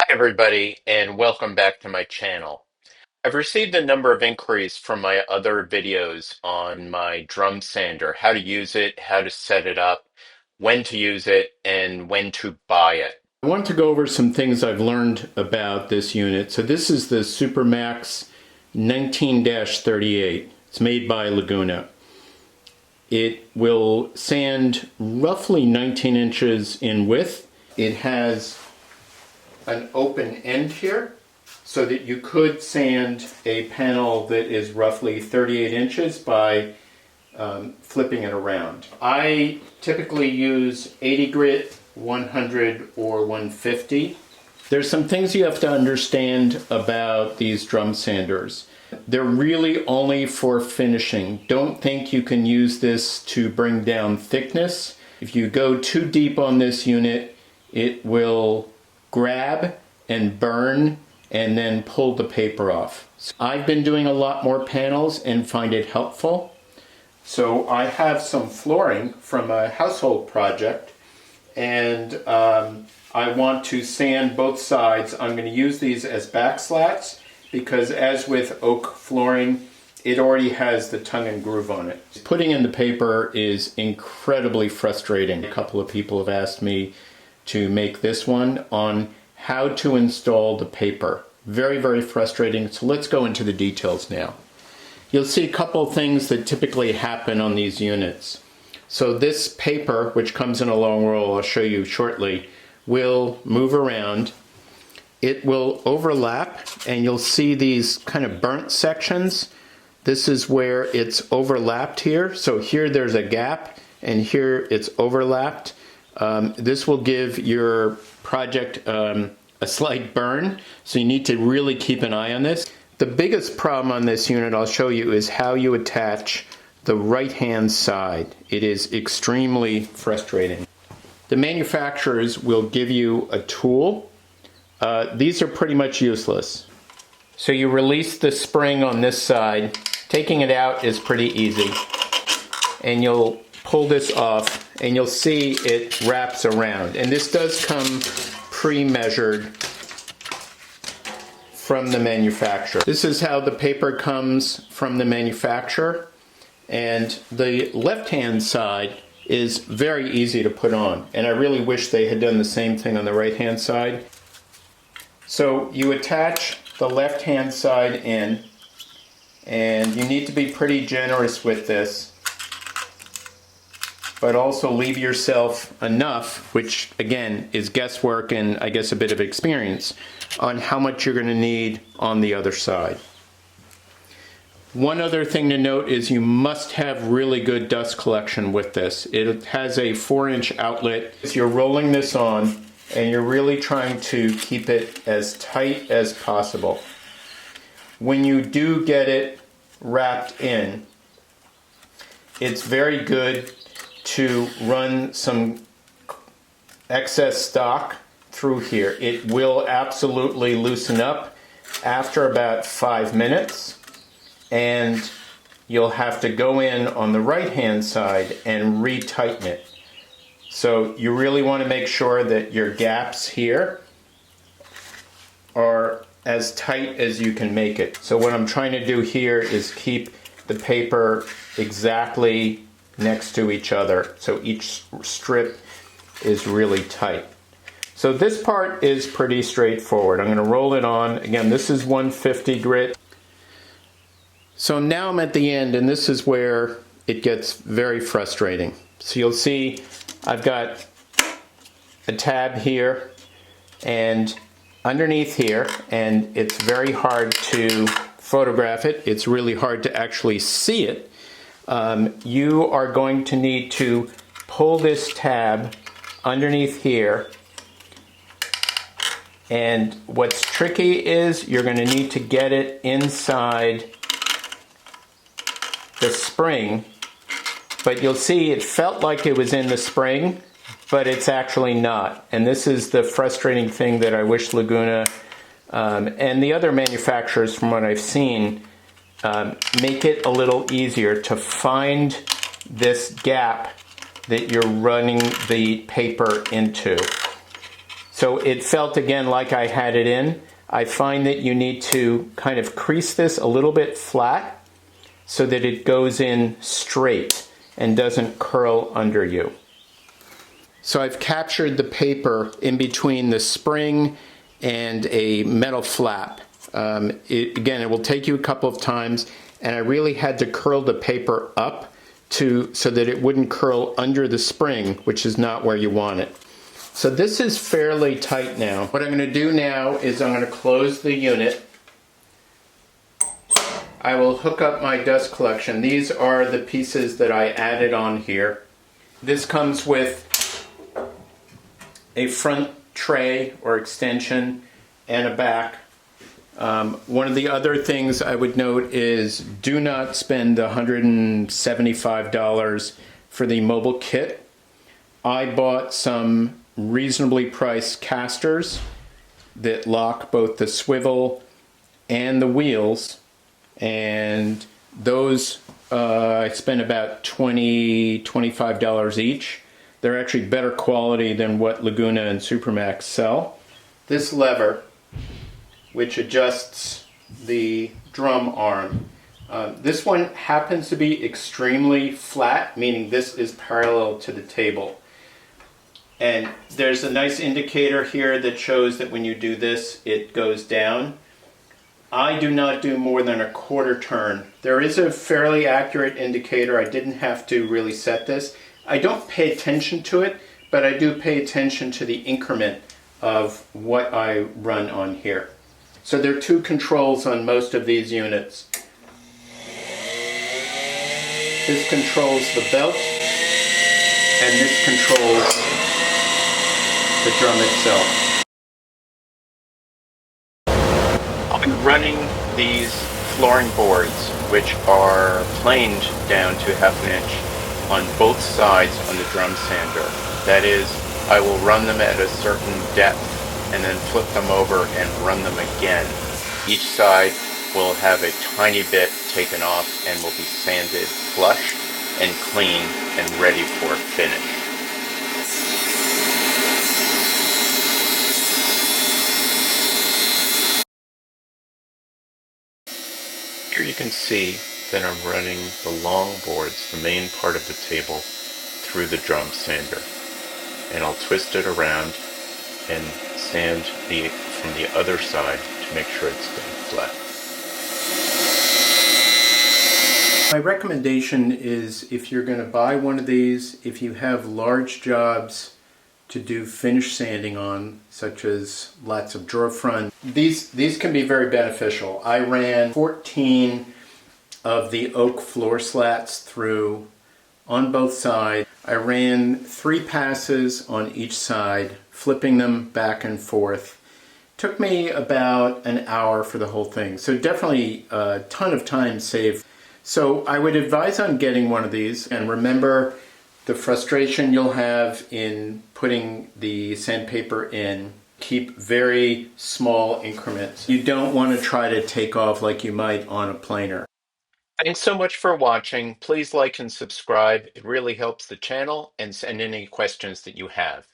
Everybody, and welcome back to my channel. I've received a number of inquiries from my other videos on my drum sander, how to use it, how to set it up, when to use it, and when to buy it. I want to go over some things I've learned about this unit. So this is the Supermax 19-38. It's made by Laguna. It will sand roughly 19 inches in width. It has an open end here so that you could sand a panel that is roughly 38 inches by flipping it around. I typically use 80 grit, 100, or 150. There's some things you have to understand about these drum sanders. They're really only for finishing. Don't think you can use this to bring down thickness. If you go too deep on this unit, it will grab and burn and then pull the paper off. I've been doing a lot more panels and find it helpful. So I have some flooring from a household project, and I want to sand both sides. I'm going to use these as back slats because, as with oak flooring, it already has the tongue and groove on it. Putting in the paper is incredibly frustrating. A couple of people have asked me to make this one on how to install the paper. Very, very frustrating. So let's go into the details now. You'll see a couple of things that typically happen on these units. So this paper, which comes in a long roll, I'll show you shortly, will move around. It will overlap, and you'll see these kind of burnt sections. This is where it's overlapped here. So here there's a gap, and here it's overlapped. This will give your project a slight burn, so you need to really keep an eye on this. The biggest problem on this unit I'll show you is how you attach the right-hand side. It is extremely frustrating. The manufacturers will give you a tool. These are pretty much useless. So you release the spring on this side. Taking it out is pretty easy. And you'll pull this off, and you'll see it wraps around. And this does come pre-measured from the manufacturer. This is how the paper comes from the manufacturer, and the left-hand side is very easy to put on, and I really wish they had done the same thing on the right-hand side. So you attach the left-hand side in, and you need to be pretty generous with this, but also leave yourself enough, which again is guesswork and I guess a bit of experience, on how much you're going to need on the other side. One other thing to note is you must have really good dust collection with this. It has a 4-inch outlet. So you're rolling this on and you're really trying to keep it as tight as possible. When you do get it wrapped in, it's very good to run some excess stock through here. It will absolutely loosen up after about 5 minutes, and you'll have to go in on the right hand side and retighten it. So you really want to make sure that your gaps here are as tight as you can make it. So what I'm trying to do here is keep the paper exactly next to each other, so each strip is really tight. So this part is pretty straightforward. I'm going to roll it on. Again, this is 150 grit. So now I'm at the end, and this is where it gets very frustrating. So you'll see I've got a tab here and underneath here, and it's very hard to photograph it. It's really hard to actually see it. You are going to need to pull this tab underneath here, and what's tricky is you're going to need to get it inside the spring, but you'll see it felt like it was in the spring, but it's actually not. And this is the frustrating thing that I wish Laguna and the other manufacturers, from what I've seen, make it a little easier to find this gap that you're running the paper into. So it felt again like I had it in. I find that you need to kind of crease this a little bit flat so that it goes in straight and doesn't curl under you. So I've captured the paper in between the spring and a metal flap. Again, it will take you a couple of times, and I really had to curl the paper up so that it wouldn't curl under the spring, which is not where you want it. So this is fairly tight now. What I'm going to do now is I'm going to close the unit. I will hook up my dust collection. These are the pieces that I added on here. This comes with a front tray or extension and a back. One of the other things I would note is do not spend the $175 for the mobile kit. I bought some reasonably priced casters that lock both the swivel and the wheels, and those I spent about $25 each. They're actually better quality than what Laguna and Supermax sell. This lever, which adjusts the drum arm, this one happens to be extremely flat, meaning this is parallel to the table. And there's a nice indicator here that shows that when you do this, it goes down. I do not do more than a quarter turn. There is a fairly accurate indicator. I didn't have to really set this. I don't pay attention to it, but I do pay attention to the increment of what I run on here. So there are two controls on most of these units. This controls the belt, and this controls the drum itself. I'll be running these flooring boards, which are planed down to ½ an inch on both sides on the drum sander. That is, I will run them at a certain depth and then flip them over and run them again. Each side will have a tiny bit taken off and will be sanded flush and clean and ready for finish. Here you can see that I'm running the long boards, the main part of the table, through the drum sander. And I'll twist it around and sand from the other side to make sure it's done flat. My recommendation is, if you're going to buy one of these, if you have large jobs to do finish sanding on, such as lots of drawer front, these can be very beneficial. I ran 14 of the oak floor slats through on both sides. I ran 3 passes on each side, flipping them back and forth. Took me about an hour for the whole thing, so definitely a ton of time saved. So I would advise on getting one of these, and remember the frustration you'll have in putting the sandpaper in. Keep very small increments. You don't want to try to take off like you might on a planer. Thanks so much for watching. Please like and subscribe. It really helps the channel, and send any questions that you have.